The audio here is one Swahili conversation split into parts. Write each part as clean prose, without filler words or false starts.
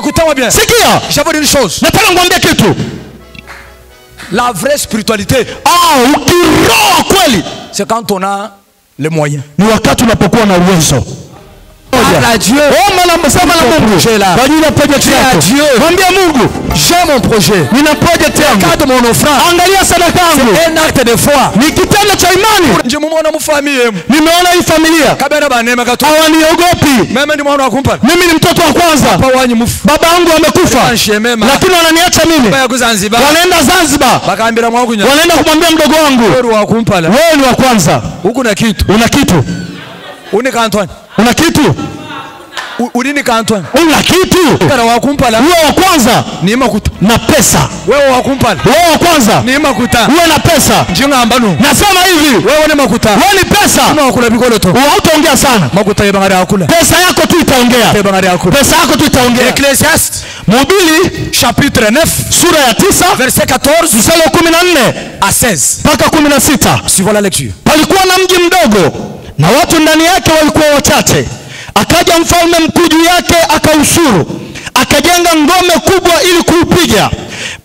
Écoutez-moi bien. Sikia. Je vais vous dire une chose. Nataka ngwambie kitu. La vraie spiritualité, Ukiroho kweli, c'est quand on a les moyens. ni wakati unapokuwa na uwezo. Parle à Dieu. Omba na msema na Mungu. Kwa ajili ya project yako. Mwambie Mungu, j'ai mon projet. Nina project yangu. Regarde mon offrande. Angalia sadaka yangu. C'est un acte de foi. Ni kitendo cha imani. Nimeona mfamilia. Nimeona hii familia. Kabera banema katu. Hawaniogopi. Mimi ni mwana wa kumpa. Mimi ni mtoto wa kwanza. Baba yangu amekufa. Lakini wananiacha mimi. Wanaenda Zanzibar. Bakaambira mwangu nya. Wanaenda kumwambia mdogo wangu. Wewe wa kumpa. Wewe ni wa kwanza. Huko na kitu. Una kitu. Unika Antoine. Una kitu. Ulinika Antoine. Una kitu. Kana wa kumpa. Wewe wa kwanza. Ni makuta. Na pesa. Wewe wa kumpa. Wewe wa kwanza. Ni makuta. Wewe na pesa. Njinga ambano. Nasema hivi. Wewe ni makuta. Wewe ni pesa. Unakula bikolo to. Hautaongea sana. Makuta yebangari akula. Pesa yako tu itaongea. Yebangari akula. Pesa yako tu itaongea. Ecclésiaste Mhubiri chapitre 9 sura ya 9 verset 14 mstari wa 14 à 16 mpaka 16. Suivons la lecture. Palikuwa na mji mdogo na watu ndani yake walikuwa wachache. Akaja mfalme mkuu juu yake akausuru. Akajenga ngome kubwa ili kuupiga.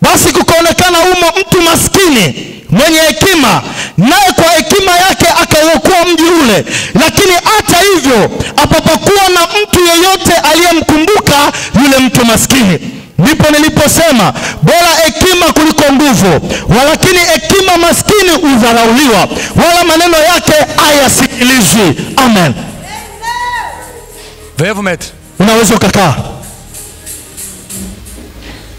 Basi kukaonekana humo mtu maskini mwenye hekima, naye kwa hekima yake akaokoa mji ule. Lakini hata hivyo hapakuwa na mtu yeyote aliyemkumbuka yule mtu maskini. Ndipo niliposema bora hekima kuliko nguvu, walakini hekima maskini udharauliwa, wala maneno yake hayasikilizwi. Amen. Veuillez vous mettre. Unaweza ukakaa.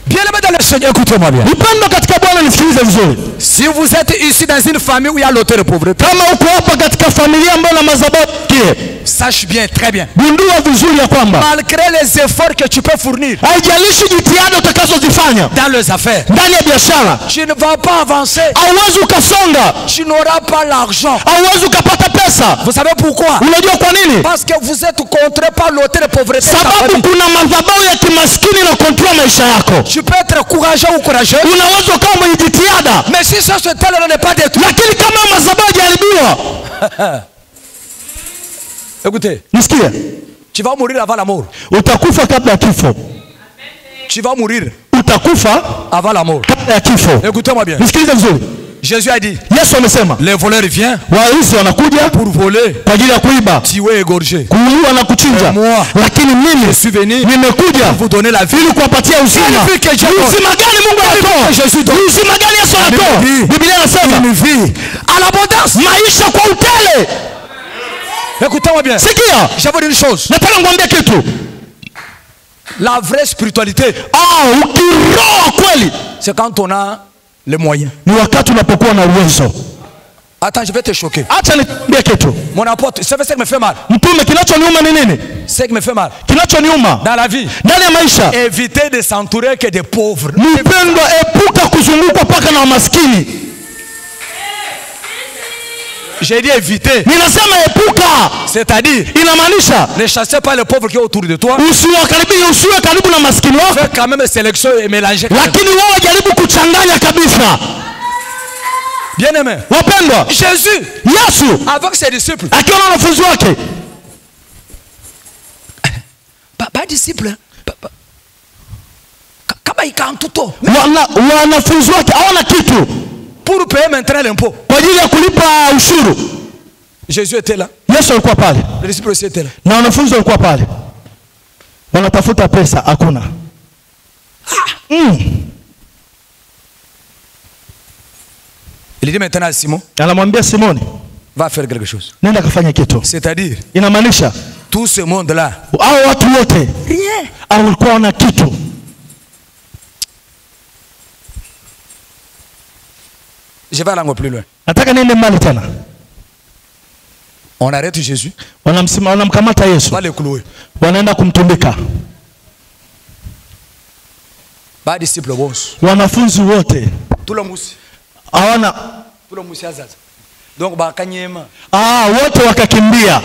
Bien aimé dans le Seigneur, écoutez-moi bien. Upendo katika Bwana, nisikilize vizuri. Si vous êtes ici dans une famille où il y a l'auteur de pauvreté, kama uko hapa katika familia ambayo na madhabahu kie, sache bien, très bien, gundua vizuri ya kwamba malgré les efforts que tu peux fournir, haijalishi jitihada utakazozifanya dans les affaires, ndani ya biashara, tu ne vas pas avancer, hauwezi ukasonga, tu n'auras pas l'argent. hauwezi ukapata pesa. Vous savez pourquoi? Unajua kwa nini? Parce que vous êtes contré par l'auteur de pauvreté. Sababu kuna madhabahu ya kimaskini na kontrola maisha yako. Tu peux être courageux ou courageux, Unaweza ukawa mwenye jitihada, mais si ce tel n'est pas détruit, lakini kama madhabahu hajaribiwa, écoutez, nisikie, tu vas mourir avant la mort. utakufa kabla ya kifo. Tu vas mourir Utakufa avant la mort. kabla ya kifo. Écoutez-moi bien. Nisikilize vizuri. Jésus a dit, Yesu amesema les voleurs viennent waizi wanakuja pour voler, kwa ajili ya kuiba, tuer, égorger. kuua na kuchinja, lakini mimi nimekuja Vous donnez la vie. ili kuwapatia uzima. Uzima gani Mungu anatoa? Uzima gani Yesu anatoa? Biblia inasema Une vie à l'abondance, maisha kwa utele. Écoutez-moi bien. Sikia, Je vais vous dire une chose. nataka ngwambie kitu. La vraie spiritualité, Ukiroho kweli, c'est quand on a les moyens. ni wakati unapokuwa na uwezo. Attends, je vais te choquer. Acha nikwambie kitu. Mon apôtre, c'est ce qui me fait mal. Mtume, kinachoniuma ni nini? C'est ce qui me fait mal. Kinachoniuma Dans la vie, ndani ya maisha, éviter de s'entourer que des pauvres. mpendwa, epuka kuzungukwa paka na maskini. J'ai dit éviter. Ninasema epuka. C'est-à-dire, Inamaanisha ne chassez pas les pauvres qui sont autour de toi. usiwe karibu na maskini wako, Fais quand même sélection et mélanger. lakini wewe jaribu kuchanganya kabisa. Bien aimé. Wapendwa, Jésus, Yesu avec ses disciples, akiwa na wanafunzi wake, pas disciples, kama ikantuto, wanafunzi wake hawana kitu pour payer maintenant l'impôt. kwa ajili ya kulipa ushuru. Jésus était là. Yesu alikuwa pale Les disciples aussi étaient là. na wanafunzi walikuwa pale, wanatafuta pesa, hakuna. Il dit maintenant à Simon, Anamwambia Simoni, va faire quelque chose. nenda kafanya kitu. C'est-à-dire, Inamaanisha tout ce monde-là, hao watu wote rien. walikuwa wana kitu. Je vais aller encore plus loin. Nataka niende mbali tena. On arrête Jésus, Wanamkamata Yesu, on va le clouer. wanaenda kumtundika. Pas disciples boss. Wanafunzi wote Tout le moussi. hawana, Tout le moussi azaza. Donc ba kanyema. wote wakakimbia.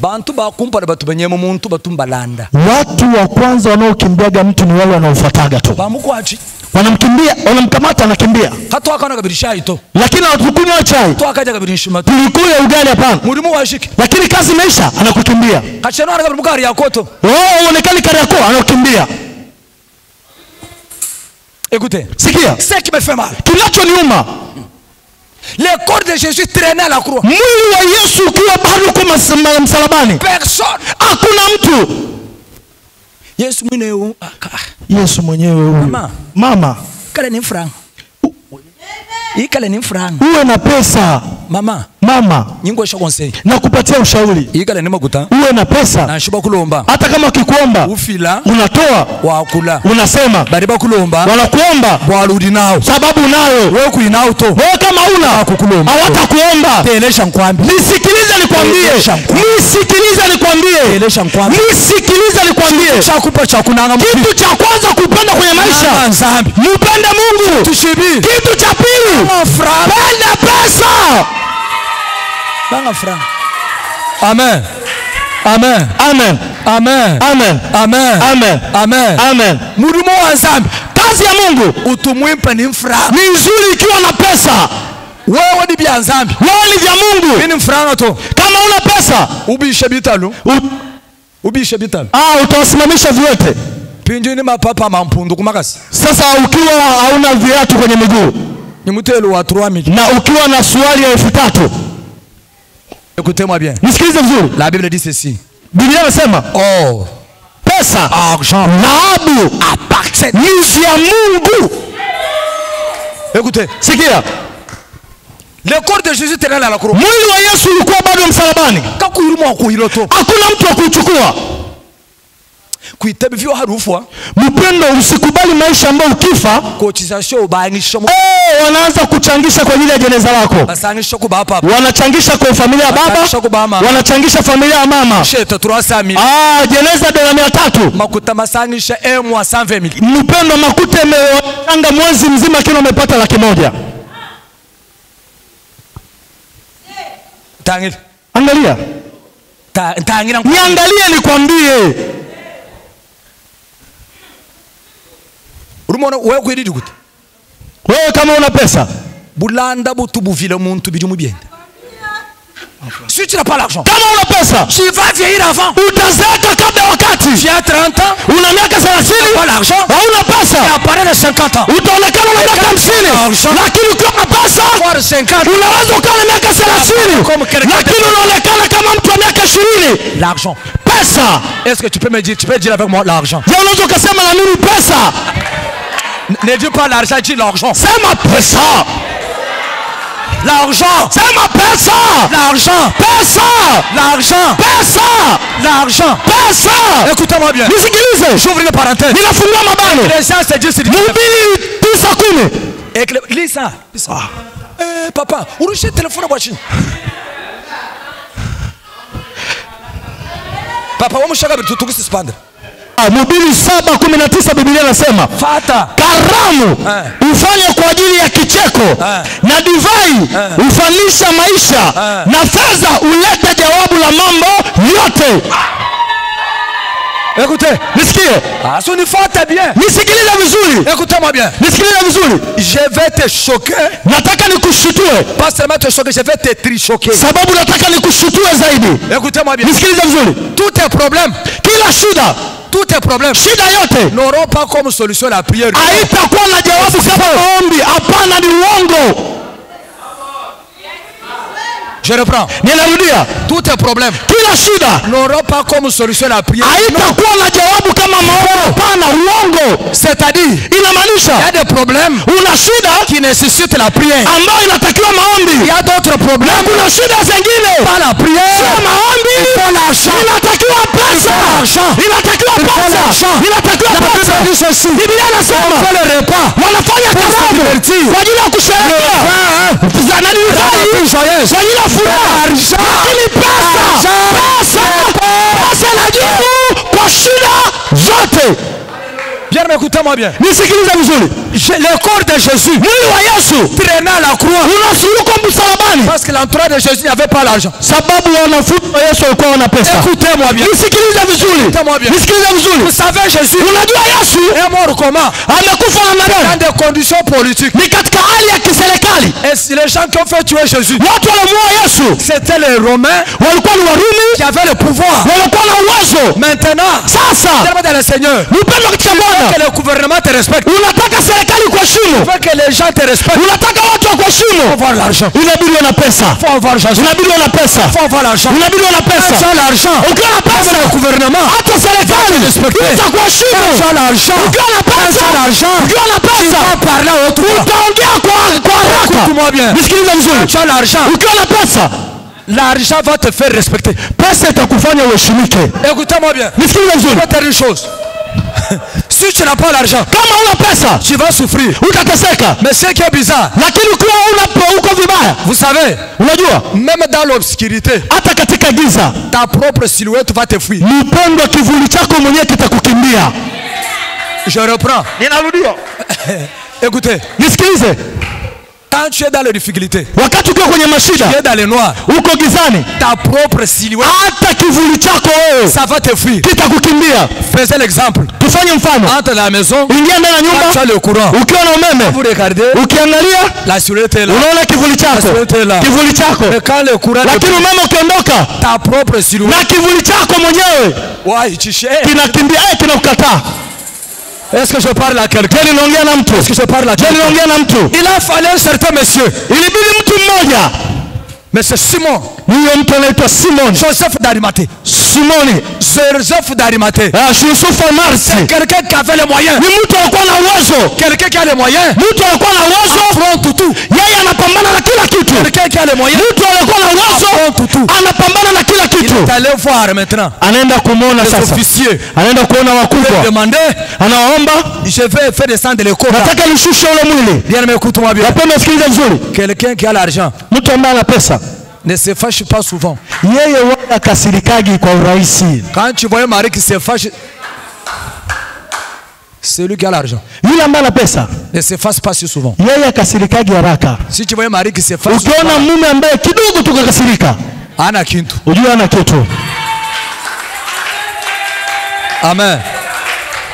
Bantu ba kumpa batu banyema muntu batumbalanda. Watu wa kwanza wanaokimbiaga mtu ni wale wanaofuataga tu. Ba mukwachi. wanamkimbia, wanamkamata anakimbia. Hata wakana kabirisha ito. Lakini hatukunywa chai. Tu akaja kabirishima. Tulikula ugali hapana. Murimu washiki. Lakini kazi imeisha anakukimbia. Kacheno ana kabirukari ya koto. Uonekani Kariakoo anakukimbia. Écoutez. Sikia. Ce qui me fait mal. Kinachoniuma. Le corps de Jésus traînait à la croix. Mwili wa Yesu ukiwa bado kwa msalabani. Personne. Hakuna mtu. Yesu mwenyewe. Yesu mwenyewe. Mama. Kale ni franga. Ikale ni franga. Uwe na pesa. Mama. Nyingo sha conseil. Na kupatia ushauri. Ikale ni makuta. Uwe na pesa. Na shiba kulomba. Hata kama ukikuomba. Ufila. Unatoa. Wakula. Unasema. Bariba kulomba. Wanakuomba. Waludi nao. Sababu nayo. Wewe kuinao to. Wewe kama una. Kukulomba. Hawatakuomba. Telesha nkwambi. Nisikilize nikwambie. Nisikilize nikwambie. Telesha nkwambi. Nisikilize nikwambie. Chakupa chakunanga. Kitu cha kwanza kupenda kwenye maisha. Mpende Mungu. Tushibi. Kitu cha pili. Penda pesa. Banga franga. Amen. Amen. Amen. Amen. Amen. Amen. Amen. Amen. Amen. Murumo wa Nzambi. Kazi ya Mungu utumwimpe ni mfranga. Ni nzuri ikiwa na pesa. Wewe ni bya Nzambi. Wewe ni vya Mungu. Ni mfranga to. Kama una pesa, ubishe bitalo. Ubishe bitalo. Utawasimamisha viwete. Pinjini mapapa mampundu kumakasi. Sasa ukiwa hauna viatu kwenye miguu. Ni mtelo wa 3000. Na ukiwa na suali ya 3000. Écoutez-moi bien. Nisikilize vizuri. La Bible dit ceci. Biblia inasema, pesa, argent, dhahabu appartient ni vya Mungu. Écoutez. Sikia. Le corps de Jésus tenait à la croix. Mwili wa Yesu ulikuwa bado msalabani. Kakuirimo kuiroto. Hakuna mtu wa kuchukua. Kuitebivyo harufwa. Mpendo, usikubali maisha ambayo ukifa cotisation ubangisha. Wanaanza kuchangisha kwa ajili ya jeneza lako. Basangisha kwa baba. Wanachangisha kwa familia ya baba. Wanachangisha familia ya mama. Sheta 300,000. Jeneza dola 300. Makuta masangisha 1 mois 120,000. Mpendo, makuta yamechanga mwezi mzima kile umepata 100,000. Tangil. Angalia. Tangira. Niangalie nikwambie. Urumona wewe kwiridi gute? Wewe kama una pesa, bulanda butubuvile muntu biri mubyenda. Si tu n'as pas l'argent. Kama una pesa, tu vas vieillir avant. Utazeeka kabla wakati. Tu as 30 ans, una miaka 30, pas l'argent. Hauna pesa. Tu apparaît de 50 ans. Utaonekana na miaka 50. Lakini ukiwa na pesa, unaweza kuwa na miaka 30. Lakini unaonekana kama mtu wa miaka 20. L'argent. Pesa. Est-ce que tu peux me dire, avec moi l'argent? Je unaweza kusema na mimi pesa. Ne dis pas l'argent, dis l'argent. Sema pesa. L'argent. Sema pesa. L'argent. Pesa. L'argent. Pesa. L'argent. Pesa. Écoutez-moi bien. Nisikilize. J'ouvre une parenthèse. Ninafungua mabano. Les gens se disent Mhubiri 9:10. Lisa. Papa, urushe telefone kwa chini. Papa, wamushaka bitu tukisispanda. Mhubiri 7:19 Biblia inasema, fata karamu ufanye kwa ajili ya kicheko na divai ufanisha maisha na fedha ulete jawabu la mambo yote. Écoutez, nisikie. Asunifuata bien. Nisikilize vizuri. Écoutez-moi bien. Nisikilize vizuri. Je vais te choquer. Nataka nikushutue. Pas seulement te choquer, je vais te trichoquer. Sababu nataka nikushutue zaidi. Écoutez-moi bien. Nisikilize vizuri. Tous tes problèmes, kila shida, tous tes problèmes, shida yote n'auront pas comme solution la prière. Haitakuwa na jawabu kama maombi. Hapana, ni uongo. Je reprends. Ninarudia. Tous tes problèmes, kila shida, n'auront pas comme solution la prière. Haitakuwa na jawabu kama maombi. Hapana, uongo. C'est-à-dire, inamaanisha il y a des problèmes una shida qui nécessitent la prière. Ambayo inatakiwa maombi. Il y a d'autres problèmes. Kuna shida zingine pas la prière. Sio maombi. Pour l'argent. Inatakiwa pesa. Inatakiwa pesa. Inatakiwa pesa. Biblia inasema le repas. Wanafanya karamu kwa ajili ya kusherehekea. Zanani kwa ajili ya furaha. Lakini pesa. Pesa inajibu kwa shida zote. Bien, écoutez-moi bien. Nisikilize vizuri. Le corps de Jésus, Mwili wa Yesu traînait à la croix. unasuluka msalabani Parce que l'entourage de Jésus n'avait pas l'argent. sababu wanafunzi wa Yesu walikuwa wana pesa. Écoutez-moi bien. Nisikilize vizuri. Écoutez-moi bien. Nisikilize vizuri. Vous savez, Jésus Unajua Yesu est mort comment? amekufa namna Dans gani? des conditions politiques. Ni katika hali ya kiserikali. Et si les gens qui ont fait tuer Jésus, Watu walimuua Yesu c'était les Romains walikuwa ni Warumi, qui avaient le pouvoir. walikuwa na uwezo. Maintenant, Sasa tellement dans le Seigneur, mpendo katika que Bwana, le gouvernement te respecte, unataka serikali kuheshimu, faut que les gens te respectent. unataka watu wa Il faut kuheshimu, avoir l'argent. inabidi uwe na pesa, Il faut avoir l'argent. inabidi uwe na pesa, Il faut avoir l'argent. inabidi uwe na Quand tu pesa. as l'argent, Ukiwa na même pesa, le gouvernement, hata serikali itakuheshimu. quand tu as l'argent, Ukiwa na quand tu pesa, as l'argent, ukiwa na tu pesa, vas parler à autre fois. utaongea kwa haraka. Écoute-moi bien. Nisikilize vizuri. Tu as l'argent, Ukiwa na pesa, l'argent va te faire respecter. pesa itakufanya uheshimike. Écoutez-moi bien. Nisikilize Je vizuri. vais te dire une chose. Si tu n'as pas l'argent, Kama una pesa tu vas souffrir. utateseka, Mais ce qui est bizarre, lakini ukiwa uko vibaya, vous savez, unajua même dans l'obscurité, hata katika giza ta propre silhouette va te fuir. mpendo, kivuli chako mwenyewe kitakukimbia. Je reprends. Ninarudia, Écoutez, nisikilize. quand tu es dans les difficultés, Wakati ukiwa kwenye tu mashida, es dans les noirs, uko gizani, ta propre silhouette, hata kivuli chako wewe ça va te fuir. kitakukimbia. Faisez l'exemple. Tufanye mfano, Entre la maison, ingia ndani ya quand tu as nyumba le courant, ukiwa na vous umeme, regardez, ukiangalia la silhouette est là. unaona kivuli chako, kivuli chako. Mais quand le courant, Lakini umeme ukiondoka ta propre silhouette, na kivuli chako mwenyewe ouais, tu cherches. kinakimbia, kinakukataa. Est-ce que je parle à quelqu'un? Je ninaongea na mtu, Est-ce que je parle à je quelqu'un? ninaongea na mtu. Il a fallu un certain monsieur. Ilibidi mtu mmoja, Mais c'est Simon. huyo mtu anaitwa Simon, Joseph d'Arimathée. Simoni, Joseph d'Arimathée. Yusufu Marsi. Quelqu'un qui avait les moyens. Ni mtu alikuwa na uwezo, Quelqu'un qui a les moyens. mtu alikuwa na uwezo, Affronte tout. yeye anapambana na kila kitu. Quelqu'un qui a les moyens. Mtu alikuwa na uwezo, Affronte tout. anapambana na kila Il kitu. est allé voir maintenant Anaenda kumwona les sasa, officiers. anaenda kuona Il wakubwa, demandait, anawaomba, je vais faire descendre les quotas. nataka nishushe ule mwili. Bien, mais écoute-moi bien. Napenda usikilize vizuri. Quelqu'un qui a l'argent Mtu ambaye ana pesa ne se fâche pas souvent. yeye wala kasirikagi kwa urahisi. Quand tu vois un mari qui se fâche, c'est lui qui a l'argent. Yule ambaye ana pesa Ne se fâche pas si souvent. yeye akasirikagi haraka. Si tu vois un mari qui se fâche, Ukiona mume ambaye kidogo tu kakasirika, ana kintu. ujue ana kitu. Amen.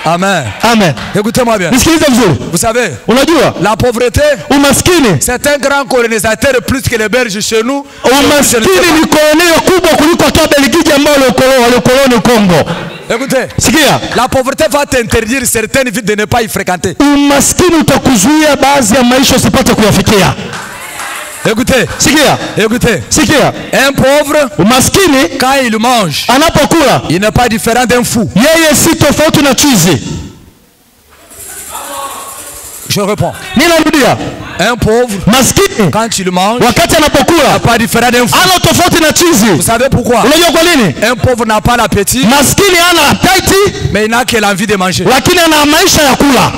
Amen. Amen. Écoutez-moi bien. Nisikilize vizuri. Vous savez, Unajua la pauvreté, umaskini, c'est un grand colonisateur plus que les Belges chez nous. umaskini ni kolonio kubwa kuliko hata Belgiji ambao walikoloni Kongo. Écoutez, Sikia, la pauvreté va t'interdire certaines villes de ne pas y fréquenter. umaskini utakuzuia baadhi ya maisha usipate kuyafikia. Écoutez, Sikia, écoutez, sikia, un pauvre, umaskini quand il mange, anapokula il n'est pas différent d'un fou. yeye si tofauti na chizi. Je réponds. Ninarudia, Un pauvre, maskini quand il mange, wakati il n'est anapokula pas différent d'un fou. ana tofauti na Vous chizi. savez pourquoi? Unajua kwa nini? Un pauvre n'a pas l'appétit, Maskini ana appetite mais il n'a que l'envie de manger. lakini ana maisha ya kula.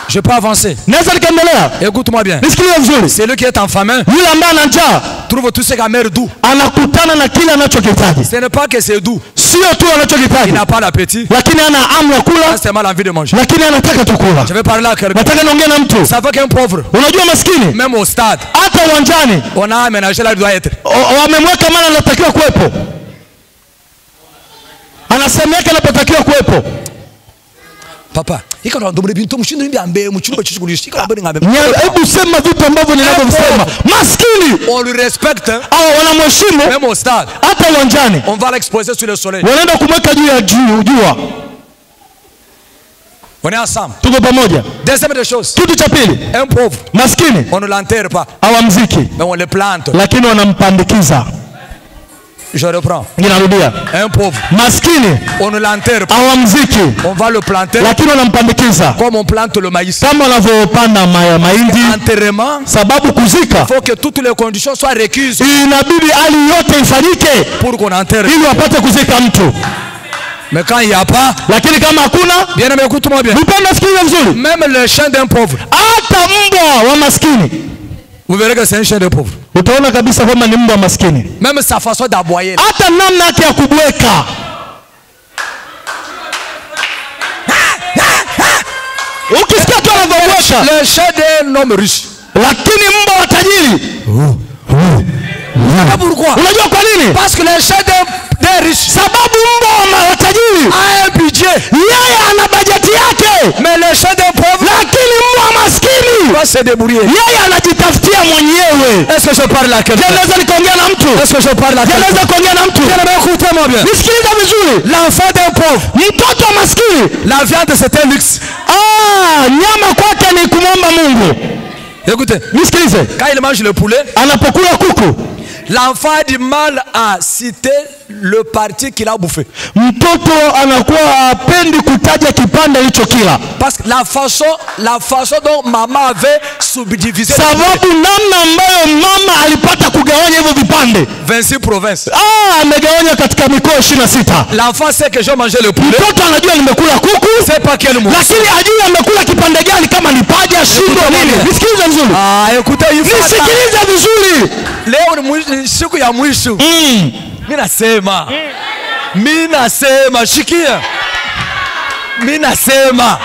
Je peux avancer. Naweza nikaendelea? Écoute-moi bien. Nisikilize vizuri. C'est lui qui est en famine, Yule ambaye ana njaa trouve tout ce qu'a mère doux. anakutana na kile anachokihitaji, Ce n'est pas que c'est doux. sio tu Il anachokihitaji, n'a pas l'appétit, lakini ana hamu ya il a kula, seulement l'envie de manger. lakini anataka tu kula. Je vais parler à quelqu'un. Nataka niongee na mtu. Ça fait qu'un pauvre, Unajua maskini même au stade, hata uwanjani on a aménagé là où il doit être. wamemweka mara anatakiwa kuwepo, anasemeka anapotakiwa kuwepo. Papa, iko ndo mbele bintu mshindo ndi ambe mchumba chichukulishi iko mbele ngambe. Hebu sema vitu ambavyo ninavyosema. Maskini On le respecte, hein, au wanamheshimu même au stade. hata uwanjani, On va l'exposer sur le soleil. wanaenda kumweka juu ya jua. On est ensemble. Tuko pamoja. Deuxième des choses, Kitu cha pili, un pauvre, maskini on ne l'enterre pas, hawamziki, mais on le plante. lakini wanampandikiza. Je reprends. Ninarudia, Un pauvre, maskini on ne l'enterre pas, hawamziki, on va le planter lakini wanampandikiza comme on plante le maïs. kama wanavyopanda mahindi, Enterrement, sababu kuzika il faut que toutes les conditions soient requises inabidi hali yote ifanyike pour qu'on enterre. ili wapate kuzika mtu, Mais quand il n'y a pas, lakini kama hakuna, bien aimé, écoute-moi bien. mpenda sikiliza vizuri, Même le chien d'un pauvre, hata mbwa wa maskini vous verrez que c'est un chien de pauvre. utaona kabisa kwamba ni mbwa maskini, Même sa façon d'aboyer. hata namna yake ya kubweka. maisha. Le chat d'un homme riche. Lakini mbwa wa tajiri. Pourquoi? Unajua kwa nini? Parce que le chat d'un riche. Sababu mbwa wa tajiri A un budget. yeye ana bajeti yake. Mais le chat d'un pauvre. Lakini mbwa maskini Va se débrouiller. yeye anajitafutia mwenyewe. Est-ce que je parle à quelqu'un? Naweza nikaongea na mtu. Est-ce que je parle à quelqu'un? Naweza kuongea na mtu. Écoutez-moi bien. Nisikilize vizuri. L'enfant d'un pauvre. Mtoto maskini. La viande c'est un luxe. Nyama kwake ni kumwomba Mungu. Écoutez. Nisikilize. Quand il mange le poulet. Anapokula kuku. L'enfant a du mal à citer le parti qu'il a bouffé. Mtoto anakuwa hapendi kutaja kipande alichokila. Parce que la façon dont maman avait subdivisé. Sababu namna ambayo mama alipata kugawanya hivyo vipande. 26 provinces. Amegawanya katika mikoa 26. L'enfant sait que j'ai mangé le poulet. Mtoto anajua nimekula kuku. C'est pas quel mot. Lakini ajui amekula kipande gani, kama ni paja, shingo, nini. Nisikilize vizuri. Écoutez, il faut nisikilize vizuri. Leo ni siku ya mwisho. Mimi nasema shikia. Mimi nasema.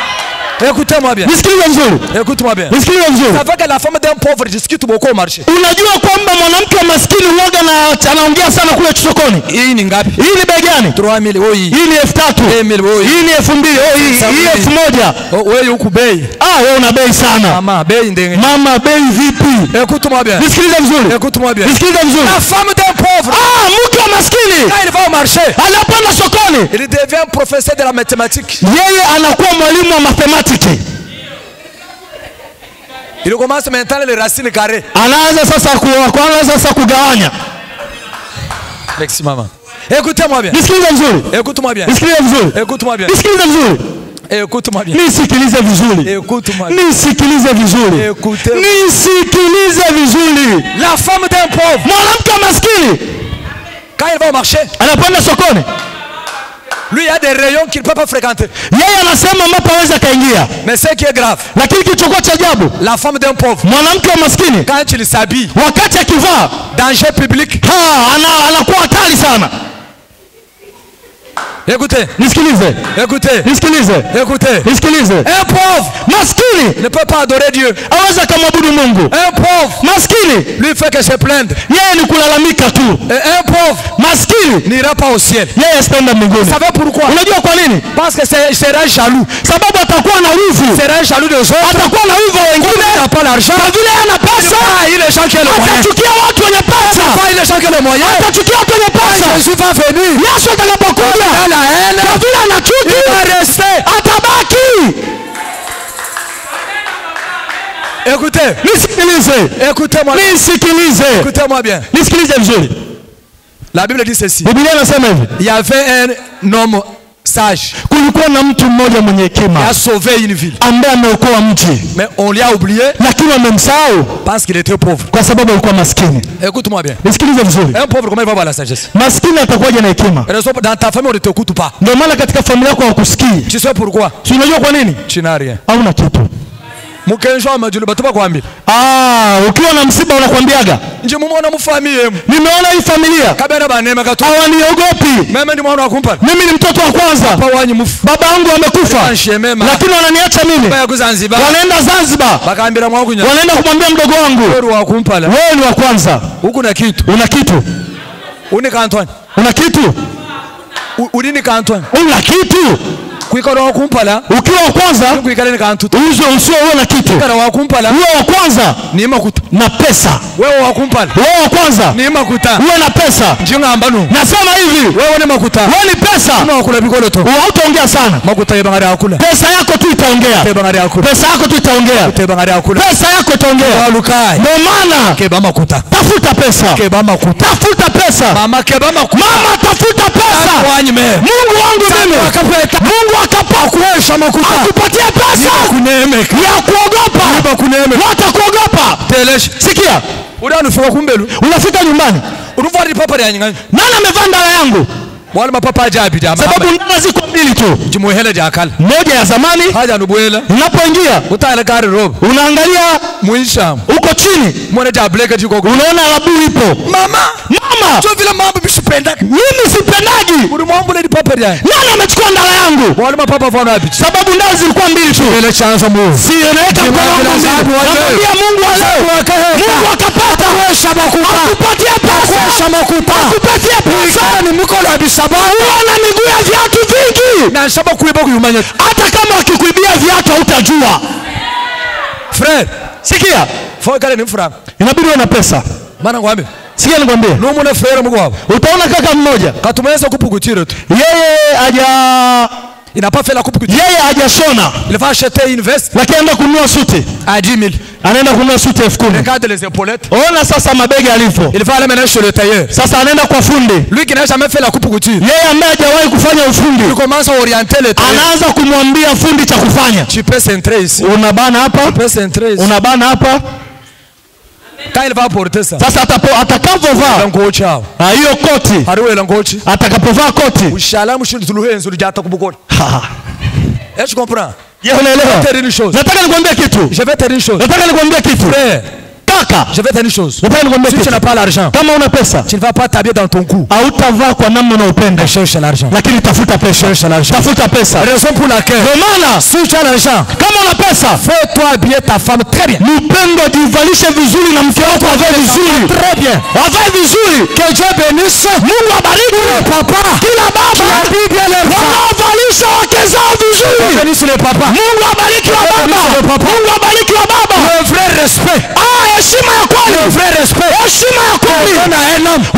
Écoutez-moi bien. Nisikilize vizuri. Écoute-moi bien. Nisikilize vizuri. Ça fait que la femme d'un pauvre discute beaucoup au marché. Unajua kwamba mwanamke maskini huaga na anaongea sana kule sokoni. Hii ni ngapi? Hii ni bei gani? 3000. Oh hii. Hii ni 3000. Oh hii ni 2000. Oh hii 1000. Oh wewe huku bei. Wewe una bei sana. Mama bei ndenge. Mama bei vipi? Écoute-moi bien. Nisikilize vizuri. Écoute-moi bien. Nisikilize vizuri. La femme d'un pauvre. Mke maskini. Quand il va au marché. Anapanda sokoni. Il devient professeur de la mathématique. Yeye anakuwa mwalimu wa matematiki. Il commence maintenant les racines carrées. Anaanza sasa kugawanya. Merci maman. Écoutez-moi bien. Nisikilize vizuri. Écoute-moi bien. Nisikilize vizuri. Écoute-moi bien. Nisikilize vizuri. Écoute-moi bien. Nisikilize vizuri. Écoute-moi. Nisikilize vizuri. Écoutez. Nisikilize vizuri. La femme d'un pauvre. Mwanamke maskini. Quand il va au marché. Anapanda sokoni. Lui, il y a des rayons qu'il ne peut pas fréquenter. Yeye anasema mapa hawezi kaingia. Mais ce qui est grave. Lakini kilichokuwa cha ajabu. La femme d'un pauvre. Mwanamke maskini. Quand il s'habille. Wakati akivaa. Danger public. Anakuwa hatari sana. Écoutez. Nisikilize. Écoutez. Nisikilize. Écoutez. Nisikilize. Un pauvre. Maskini. Ne peut pas adorer Dieu. Hawezi kumwabudu Mungu. Un pauvre. Maskini. Lui fait que se plaindre. Yeye ni kulalamika tu. Et un pauvre. Maskini. N'ira pas au ciel. Yeye asitaenda mbinguni. Vous savez pourquoi? Unajua kwa nini? Parce que c'est sera jaloux. Sababu atakuwa na wivu. Sera jaloux des autres. Atakuwa na wivu wengine. Il n'a pas l'argent. Kwa vile ana pesa. Il est gens qui ont le moyen. Atachukia watu wenye pesa. Il est gens qui ont le moyen. Atachukia watu wenye pesa. Jésus va venir. Yesu atakapokuja. La haine. Kwa vile ana chuki. Il va rester. Atabaki. Écoutez. Nisikilize. Écoutez-moi. Nisikilize. Écoutez-moi bien. Nisikilize vizuri. La Bible dit ceci. Biblia inasema hivi. Il y avait un homme sage. Kulikuwa na mtu mmoja mwenye hekima. Il a sauvé une ville. Ambaye ameokoa mji. Mais on lui a oublié. Lakini wamemsahau. Parce qu'il était pauvre. Kwa sababu alikuwa maskini. Écoute-moi bien. Nisikilize vizuri. Un pauvre comment il va avoir la sagesse? Maskini atakuwaje na hekima? Dans ta famille on ne t'écoute pas. Ndio maana katika familia yako hawakusikii. Tu sais pourquoi? Si unajua kwa nini? Tu n'as rien. Hauna kitu. Mkenjwa majulu batuba kwambia. Ukiwa na msiba unakwambiaga. Nje mumeona mfamilia yenu. Nimeona hii familia. Kabera banema katu. Hawaniogopi. Mimi ni mwana wa kumpa. Mimi ni mtoto wa kwanza. Papa wanyu mfu. Baba yangu amekufa. Lakini wananiacha mimi. Baba Zanzibar. Wanaenda Zanzibar. Bakaambira mwangu nya. Wanaenda kumwambia mdogo wangu. Wewe wa kumpa. Wewe ni wa kwanza. Huku na kitu. Una kitu. Unika Antoine. Una kitu. Ulini ka Antoine. Una kitu. Kuikora wa kumpala. Ukiwa wa kwanza. Kuikara ni ka Antutu. Usio wewe na kitu. Kuikara wa kumpala. Wewe wa kwanza. Ni makuta. Na pesa. Wewe wa kumpala. Wewe wa kwanza. Ni makuta. Wewe na pesa. Njinga ambanu. Nasema hivi. Wewe ni makuta. Wewe ni pesa. Unakula bikolo to. Hautaongea sana. Makuta yebangari akula. Pesa yako tu itaongea. Yebangari akula. Pesa yako tu itaongea. Yebangari akula. Pesa yako itaongea. Walukai. Ndio maana keba makuta. Tafuta pesa. Keba makuta. Tafuta pesa. Mama keba makuta. Mama tafuta pesa. Mungu wangu mimi. Mungu akapakuesha makuta. Akupatie pesa. Kunemeka. Ya kuogopa. Niba kunemeka. Watakuogopa. Telesh. Sikia. Udanufika kumbelu. Unafika nyumbani. Unuvari papa ya nyingani. Nani amevaa ndala yangu? Wale mapapa ajabi jamaa. Sababu ndala ziko mbili tu. Jimuhele jakala. Moja ya zamani. Haja nubuela. Unapoingia. Utala gari rob. Unaangalia muisham. Uko chini. Mwone ja bleka jiko. Unaona labu ipo. Mama. Mama. Tu vile mambo bishipa. upendaki. Mimi sipendagi. Ulimwomba ile papa ya. Nani amechukua ndala yangu? Wale mapapa vana wapi? Sababu ndala zilikuwa mbili tu. Ile chanzo Mungu. Si inaweka kwa Mungu. Namwambia Mungu wa leo. Mungu akapata kuesha makuta. Akupatia pesa. Kuesha makuta. Akupatia pesa. Ni mkono wa bisaba. Uona miguu ya viatu vingi. Na shaba kuiba kuyumanya. Hata kama akikuibia viatu hutajua. Frère, sikia. Fokale ni mfura. Inabidi uwe na pesa. Maana ngwambe. Sikia nikwambie. Numu na frère Mungu wao. Utaona kaka mmoja. Katumeweza kupugutira tu. Yeye il n'a pas fait la coupe que yeye hajashona. Il va acheter une veste. Lakini anaenda kununua suti. À 10 000. Anaenda kununua suti 10,000. Regarde les épaulettes. Ona sasa mabega alivyo. Il va aller maintenant chez le tailleur. Sasa anaenda kwa fundi. Lui qui n'a jamais fait la coupe couture. Yeye ambaye hajawahi kufanya ufundi. Il commence à orienter le tailleur. Anaanza kumwambia fundi cha kufanya. Tu peux centrer ici. Unabana hapa. Tu peux centrer ici. Unabana hapa. Quand il va porter ça. Sasa atakapovaa hiyo koti. Atakapovaa koti. Ushala mshinduluhe nzuri jata kubukoni. Est-ce que tu comprends? Nataka nikwambie kitu. Je vais te dire une chose. Nataka nikwambie kitu. Kaka, je vais te dire une chose. Nataka nikwambie kitu. Si tu n'as pas l'argent, kama una pesa, tu ne vas pas t'habiller dans ton cou. Hautavaa kwa namna unayopenda. Cherche l'argent. Lakini tafuta pesa. Cherche l'argent. Tafuta pesa. Raison pour laquelle. Maana si tu as l'argent, kama una pesa, fais-toi habiller ta femme très bien. Mpendo jivalishe vizuri na mke wako avae vizuri. Très bien. Avae vizuri. Que Dieu bénisse. Mungu abariki papa. Kila baba. Wanaovalisha wake zao vizuri. Bénisse le papa. Mungu abariki wa baba. Mungu abariki wa baba. Le vrai respect. Heshima ya kweli. Le vrai respect. Heshima ya kweli.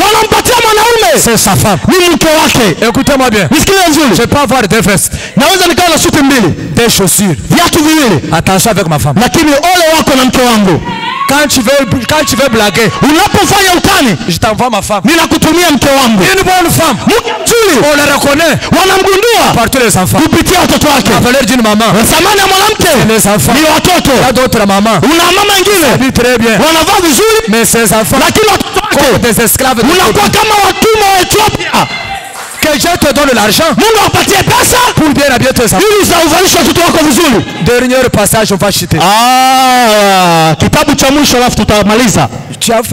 Wanampatia mwanaume. C'est sa femme. Ni mke wake. Écoutez-moi bien. Nisikilize vizuri. Je peux avoir deux vestes. Naweza nikawa na suti mbili. Des chaussures. Viatu viwili. Attention avec ma femme. Lakini ole wako na mke wangu. Quand tu veux blaguer, unapofanya utani, je t'envoie ma femme. Ninakutumia mke wangu. Une bonne femme. Mzuri. On la reconnaît. Wanamgundua par tous les enfants. Kupitia watoto wake. La valeur d'une maman. Thamani ya mwanamke les enfants. Ni watoto. Il y a d'autres mamans. Una mama nyingine. Dit très bien. Wanavaa vizuri. Mais ces enfants. Lakini watoto wake des esclaves. Unakuwa kama watumwa wa Ethiopia. Que Dieu te donne l'argent. Mungu apatie pesa pour bien habiller tes enfants. Ili usavalishe watoto wako vizuri. Dernier passage on va chuter. Kitabu cha mwisho alafu tutamaliza.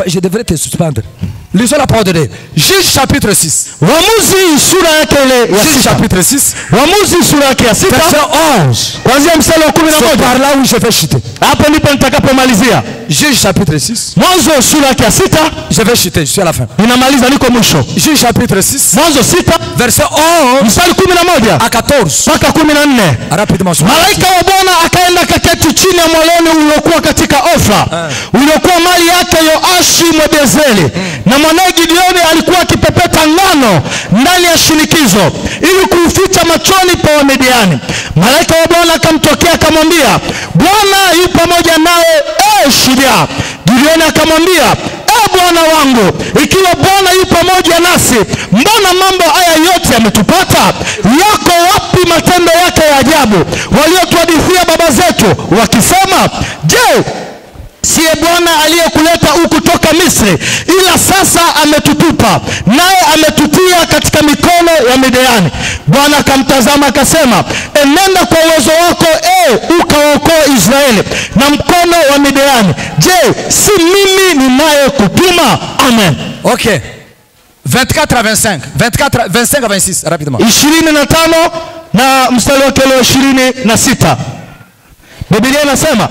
Je devrais te suspendre. Lisons la parole de Dieu. Juge chapitre 6. Waamuzi sura yake ile ya 6. Chapitre 6. Waamuzi sura yake ya 6. Verset 11. Kuanzia mstari wa 11. Par là où je vais chuter. Hapo ndipo nitakapomalizia. Juge chapitre 6. Mwanzo sura yake ya 6. Je vais chuter, je suis à la fin. Ninamaliza niko mwisho. Juge chapitre 6. Mwanzo 6. Verset 11. Mstari 11 à 14. mpaka 14. Rapidement. Malaika wa Bwana akaenda kaketi chini ya mwaloni uliokuwa katika Ofra. Uliokuwa mali yake Yoashi Mwebezeli. Na mwanae Gideoni alikuwa akipepeta ngano ndani ya shinikizo ili kuuficha machoni pa Wamidiani. Malaika wa Bwana akamtokea akamwambia, Bwana yu pamoja nawe, shujaa. Gideoni akamwambia, Bwana wangu, ikiwa Bwana yu pamoja nasi, mbona mambo haya yote yametupata? Yako wapi matendo yake ya ajabu waliotuhadithia baba zetu wakisema, je, siye Bwana aliyekuleta huku toka Misri? Ila sasa ametutupa, naye ametutia katika mikono ya Midiani. Bwana akamtazama akasema, enenda kwa uwezo wako ukawaokoa Israeli na mkono wa Midiani. Je, si mimi ninayekutuma? Amen. Okay. 24 à 25. 25 à 26 rapidement. 25 na mstari wake 26. Biblia inasema,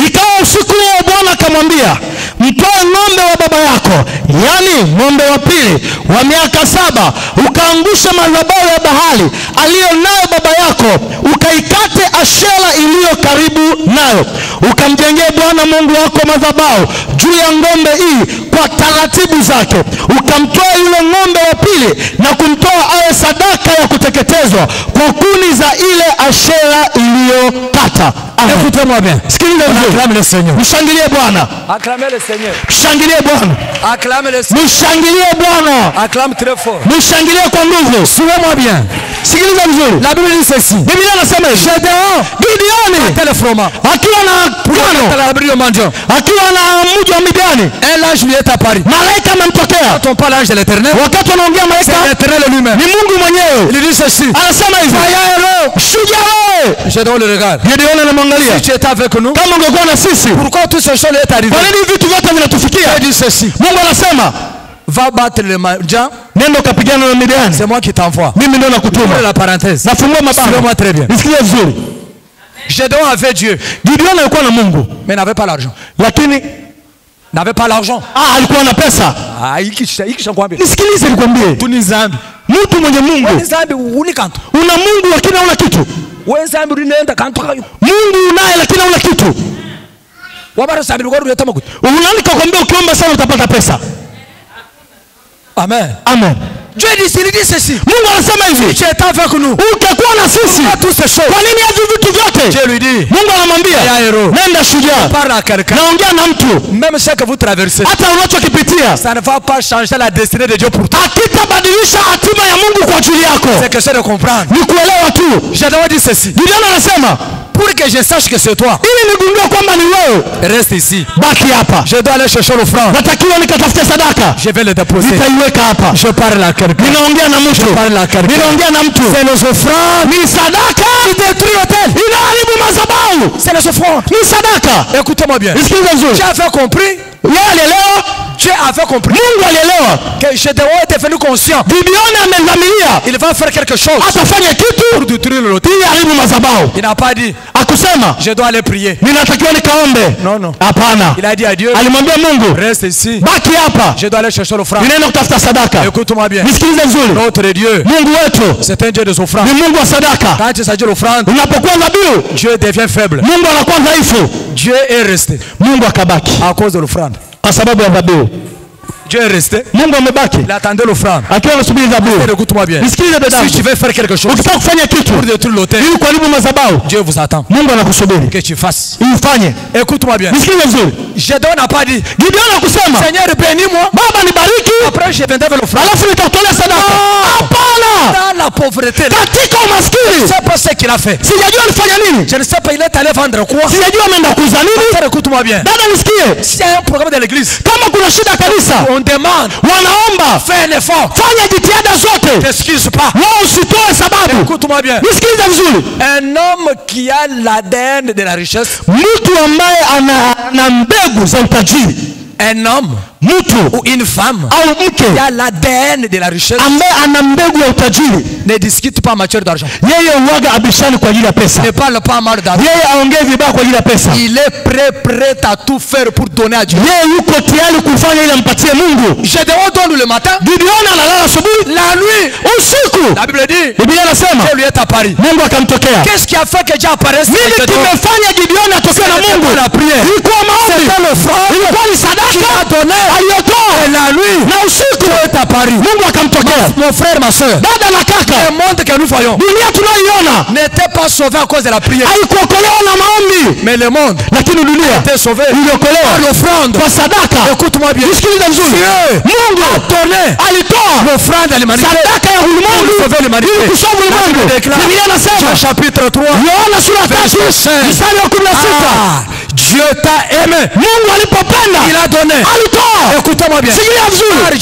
ikawa usiku huo Bwana akamwambia, mtoe ng'ombe wa baba yako, yani ng'ombe wa pili wa miaka 7, ukaangushe madhabahu ya Bahali aliyo nayo baba yako, ukaikate Ashera iliyo karibu nayo, ukamjengee Bwana Mungu wako madhabahu juu ya ng'ombe hii kwa taratibu zake. Ukamtoa yule ng'ombe wa pili na kumtoa awe sadaka ya kuteketezwa kwa kuni za ile Ashera iliyokata. Écoutez-moi bien. Acclame le Seigneur. Mshangilie Bwana. Acclamez le Seigneur. Mshangilie Bwana. Acclame le Seigneur. Mshangilie Bwana. Acclame très fort. Mshangilie kwa nguvu. Suivez-moi bien. Sikiliza vizuri. La Bible dit ceci. Biblia inasema hivi. Gideoni akiwa na ngano, akiwa na mji wa Midiani, un ange lui est apparu. Malaika amemtokea. Quand on parle l'ange de l'Éternel, wakati wanaongea malaika, c'est l'Éternel lui-même. Ni Mungu mwenyewe. Il dit ceci. Anasema hivi. Shujaa. Je donne le regard. Gideoni anamwangalia. Si tu étais avec nous, kama ungekuwa na sisi, pourquoi tout ce choses est arrivé? Kwa nini vitu vyote vinatufikia? Il dit ceci. Mungu anasema, Va battre le Madian. Nenda kapigana na Midiani. C'est moi qui t'envoie. Mimi ndio nakutuma. La parenthèse. Nafungua mabano. Suivez-moi très bien. Nisikie vizuri. Gédéon avait Dieu. Gideon alikuwa na Mungu. Mais n'avait pas l'argent. Lakini n'avait pas l'argent. Alikuwa na pesa. Nisikilize nikwambie. Tuni zambi. Mtu mwenye Mungu. Wewe zambi uni kantu. Una Mungu lakini hauna kitu. Wewe zambi unaenda kantu kayo. Mungu unaye lakini hauna kitu. Wabara zambi ngoro uleta makuti. Unanika kwambia ukiomba sana utapata pesa. Amen. Amen. Dieu dit ceci. Mungu anasema hivi. Tu es avec nous. Utakuwa na sisi. Kwa nini hivi vitu vyote? Dieu lui dit. Mungu anamwambia, nenda shujaa. Parle à quelqu'un. Naongea na mtu. Même ce que vous traversez. Hata unachokipitia. Ça ne va pas changer la destinée de Dieu pour toi. Hakitabadilisha hatima ya Mungu kwa ajili yako. C'est que c'est de comprendre. Ni kuelewa tu. Je dois dire ceci. Gideon anasema, pour que je sache que c'est toi. Ili nigundue kwamba ni wewe. Reste ici. Baki hapa. Je dois aller chercher l'offrande. Natakiwa nikatafute sadaka. Je vais le déposer. Nitaiweka hapa. Je parle à quelqu'un. Ninaongea na mtu. Je parle à quelqu'un. Ninaongea na mtu. C'est les offrandes. Ni sadaka. Qui détruit l'autel. Inaharibu madhabahu. C'est les offrandes. Ni sadaka. Écoutez-moi bien. Nisikilize vizuri. Tu as compris? Yeye alielewa. Dieu avait compris. Mungu alielewa. Que Gédéon était devenu conscient. Gideon amedhamiria. Il va faire quelque chose. Atafanya kitu pour détruire l'autel. Ili haribu madhabahu. Il n'a pas dit. Akusema. Je dois aller prier. Ninatakiwa nikaombe. Non. Hapana. Il a dit à Dieu. Alimwambia Mungu. Reste ici. Baki hapa. Je dois aller chercher l'offrande. Ninaenda kutafuta sadaka. Écoute-moi bien. Nisikilize vizuri. Notre Dieu. Mungu wetu. C'est un Dieu des offrandes. Ni Mungu wa sadaka. Quand il s'agit de l'offrande. Unapokuwa dhabihu. Dieu devient faible. Mungu anakuwa dhaifu. Dieu est resté. Mungu akabaki. À cause de l'offrande. Kwa sababu ya dhabihu. Dieu est resté. Mungu amebaki. Il attendait l'offrande. Akiwa anasubiri dhabihu. Écoute-moi bien. Nisikilize dada. Si tu veux faire quelque chose. Ukitaka kufanya kitu. Pour détruire l'autel. Ili kuharibu madhabahu. Dieu vous attend. Mungu anakusubiri. Que tu fasses. Ufanye. Écoute-moi bien. Nisikilize vizuri. Gédéon n'a pas dit. Gideon akusema. Seigneur bénis-moi. Baba nibariki. Après je viendrai avec l'offrande. Alafu nitakutolea sadaka. Hapana. Dans la pauvreté. Katika umaskini. Je ne sais pas ce qu'il a fait. Sijajua alifanya nini. Je ne sais pas il est allé vendre quoi. Sijajua ameenda kuuza nini. Écoute-moi bien. Dada nisikie. C'est un programme de l'église. Kama kuna shida kanisa. On demande. Wanaomba. Fais un effort. Fanya jitihada zote. T'excuse pas. Wao usitoe sababu. Écoute-moi bien. Nisikilize vizuri. Un homme qui a l'ADN de la richesse. Mtu ambaye ana mbegu za utajiri. Un homme. Mtu ou une femme au mke qui a l'ADN de la richesse ambaye ana mbegu ya utajiri ne discute pas en matière d'argent. Yeye huaga abishani kwa ajili ya pesa. Ne parle pas mal d'argent. Yeye aongee vibaya kwa ajili ya pesa. Il est prêt à tout faire pour donner à Dieu. Yeye yuko tayari kufanya ili ampatie Mungu. Gédéon donne le matin. Gideon analala asubuhi. La nuit. Usiku. La Bible dit. Biblia inasema. Dieu lui est apparu. Mungu akamtokea. Qu'est-ce qui a fait que Dieu apparaisse? Nini kimefanya Gideon atokee na Mungu? La prière. Ilikuwa maombi. C'était le frère. Ilikuwa ni sadaka. Aliyotoa. La nuit. Na usiku est apparu. Mungu akamtokea. Mon frère, ma soeur. Dada na kaka. Le monde que nous voyons. Dunia tunayoiona n'était pas sauvé à cause de la prière. Haikuokolewa na maombi. Mais le monde. Lakini dunia était sauvé. Iliokolewa par l'offrande. Kwa sadaka. Écoute-moi bien. Nisikilize vizuri. Mungu alitoa l'offrande à l'humanité. Sadaka ya ulimwengu. Pour sauver l'humanité. Ili kusoma ulimwengu. Biblia inasema. Chapitre 3. Yohana sura 3 mstari wa 16. Dieu t'a aimé. Mungu alipopenda. Il a donné. Alitoa. Écoute-moi bien. Sikia vizuri.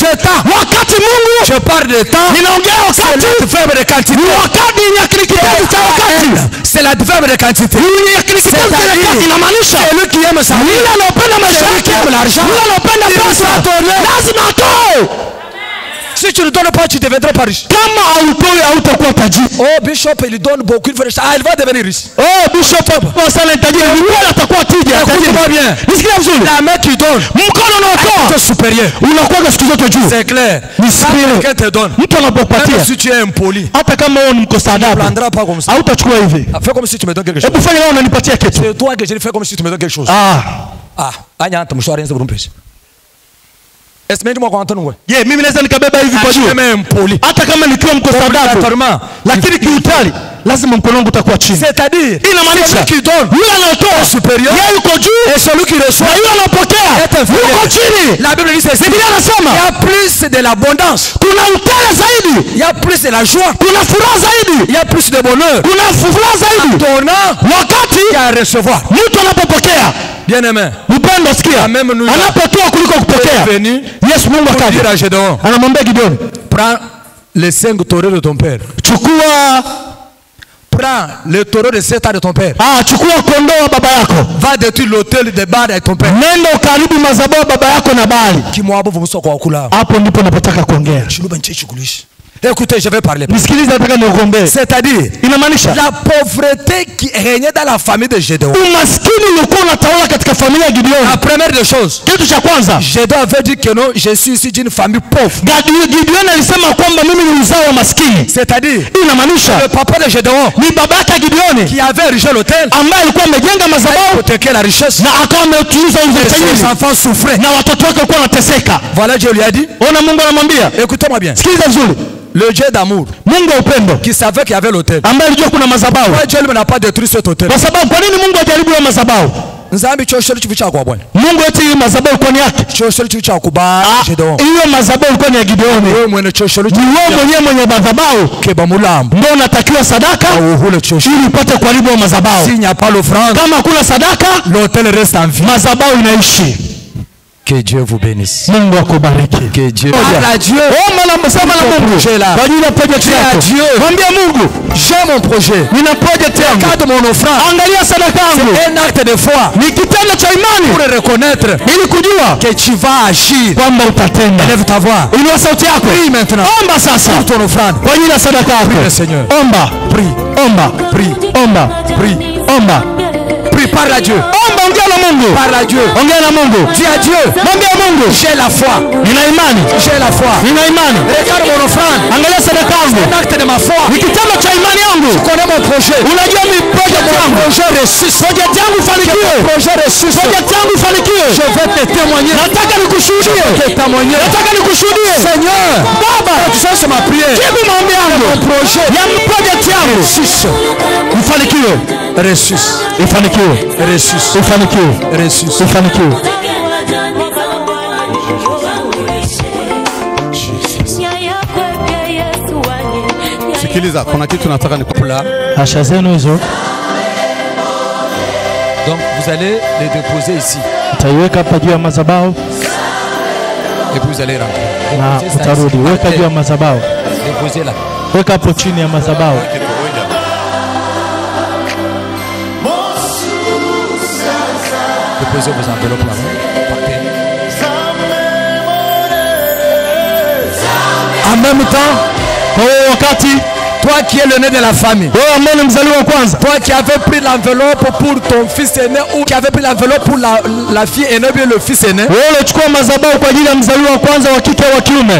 Wakati Mungu. Je parle de temps. Ninaongea wakati. C'est l'adverbe de quantité. Wakati ni kitabu cha wakati. C'est l'adverbe de quantité. Ni kitabu cha wakati inamaanisha. C'est lui qui aime sa vie. Yule anapenda maisha yake. Yule anapenda pesa. Lazima atoe. Si tu ne donnes pas, tu deviendras pas riche. Kama hautoi hautakuwa tajiri. Oh, Bishop, il donne beaucoup, il va devenir riche. Oh, Bishop, kwa sana tajiri. Wewe atakuwa tija. Écoute-moi bien. Nisikia vizuri. La main qui donne. Mkono unaotoa. C'est supérieur. Unakuwa siku zote juu. C'est clair. Quelqu'un te donne. Mtu anapokupatia. Même si tu es impoli. Hata kama wewe ni mkosa adabu. Tu prendras pas comme ça. Hautachukua hivi. Fais comme si tu me donnes quelque chose. Hebu fanya leo unanipatia kitu. C'est toi que je fais comme si tu me donnes quelque chose. Anya hata mshwari nze burumpesha. Estimate mwa kwa Antonio. Je, mimi naweza nikabeba hivi kwa juu. Hata kama nikiwa mkosa adabu. Lakini kiutali lazima mkono wangu utakuwa chini. C'est-à-dire, inamaanisha yule anayotoa superior, yeye yuko juu, et celui qui reçoit, yule anapokea yuko chini. La Bible dit ceci. Biblia inasema, il y a plus de l'abondance. Kuna utele zaidi. Il y a plus de la joie. Kuna furaha zaidi. Il y a plus de bonheur. Kuna furaha zaidi. Donnant wakati ya recevoir. Mtu anapopokea. Bien aimé. Mpendo sikia. Anapotoa kuliko kupokea. Yesu Mungu akaja. Anamwambia Gideon, prends les 5 torées de ton père. Chukua Prends le taureau de 7 ans de ton père. Chukua kondoo wa baba yako. Va détruire l'autel de Baal de ton père. Nenda ukaribu madhabahu baba yako na Baali. Kimwabo vumsoko wa kula. Hapo ndipo napotaka kuongea. Écoutez, je vais parler. C'est-à-dire, la pauvreté qui régnait dans la famille de Gédéon. La première des choses, Gédéon avait dit que non, je suis ici d'une famille pauvre. C'est-à-dire, le papa de Gédéon qui avait érigé l'autel, hypothéqué la richesse, et ses enfants souffraient. Voilà, Dieu lui a dit, écoutez-moi bien. Le Dieu d'amour qui savait qu'il y avait l'autel. Pourquoi Dieu n'a pas détruit cet autel? Nzambi choshori chivicha kwa Bwana. Mungu eti mazabau koni yake. Choshori chivicha kuba Gedeon. Hiyo mazabau koni ya Gideon. Wewe mwenye choshori. Ni wewe mwenye madhabahu. Keba mulambo. Ndio unatakiwa sadaka. Uhule choshori. Ili upate kuharibu mazabau. S'il n'y a pas l'offrande. Kama hakuna sadaka, l'autel reste en vie. Mazabau inaishi. Que Dieu vous bénisse. Mungu akubariki. Que Dieu. À Dieu. Oh Mungu. Kwa ajili ya project yako. Mwambie Mungu, j'ai mon projet. Nina project yangu. Regarde mon offrande. Angalia sadaka yangu. C'est un acte de foi. Ni kitendo cha imani. Pour reconnaître. Ili kujua que tu vas agir. Kwamba utatenda. Élève ta voix. Inua sauti yako. Prie maintenant. Omba sasa. Pour ton offrande. Kwa ajili ya sadaka yako. Prie le Seigneur. Omba. Prie. Omba. Prie. Omba. Prie. Omba. Prie, parle à Dieu. Omba, ongea na Mungu. Parle à Dieu. Ongea na Mungu. Dis à Dieu. Mwambie Mungu. J'ai la foi. Nina imani. J'ai la foi. Nina imani. Regarde mon offrande. Angalia sadaka yangu. C'est un acte de ma foi. Ni kitendo cha imani yangu. Tu connais mon projet. Unajua mi project yangu. Projet réussi. Project yangu fanikiwe. Projet réussi. Project yangu fanikiwe. Je vais te témoigner. Nataka nikushuhudie. Je vais te témoigner. Nataka nikushuhudie. Seigneur. Baba, tu sais c'est ma prière. Jibu maombi yangu. Mon projet. Ya project yangu. Réussi. Ufanikiwe. Réussi. Ufanikiwe. Réussi. Ufanikiwe. Réussi. Ufanikiwe. Sikiliza, kuna kitu nataka nikupula. Asha zenu hizo. Donc vous allez les déposer ici. Utaiweka hapa juu ya madhabahu. Et puis vous allez rentrer. Na utarudi. Weka juu ya madhabahu. Déposez là. Weka hapo chini ya madhabahu. Déposez vos enveloppes là. Partez. En même temps, wakati toi qui es le né de la famille, toi qui avais pris l'enveloppe pour ton fils aîné ou qui avait pris l'enveloppe pour la fille aînée ou bien le fils aîné, chukua madhabahu kwa ajili ya mzaliwa wa kwanza wa kike wa kiume.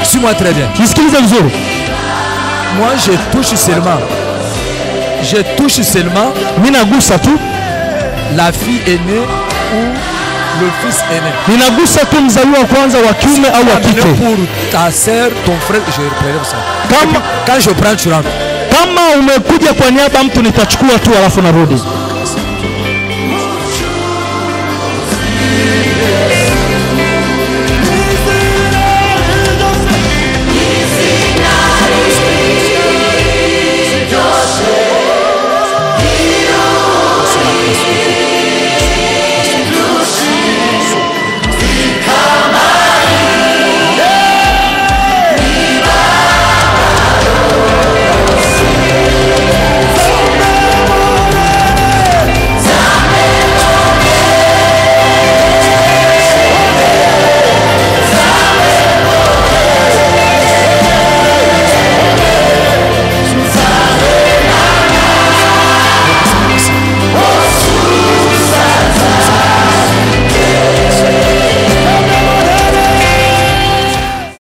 Suis-moi très bien. Moi je touche seulement. Ninagusa tu la fille aînée ou le fils aîné. Ninagusa tu mzaliwa wa kwanza wa kiume au wa kike. Pour ta sœur, ton frère, je reprends ça. Quand je prends, tu rentres. Kama umekuja kwa niaba mtu nitachukua tu alafu narudi.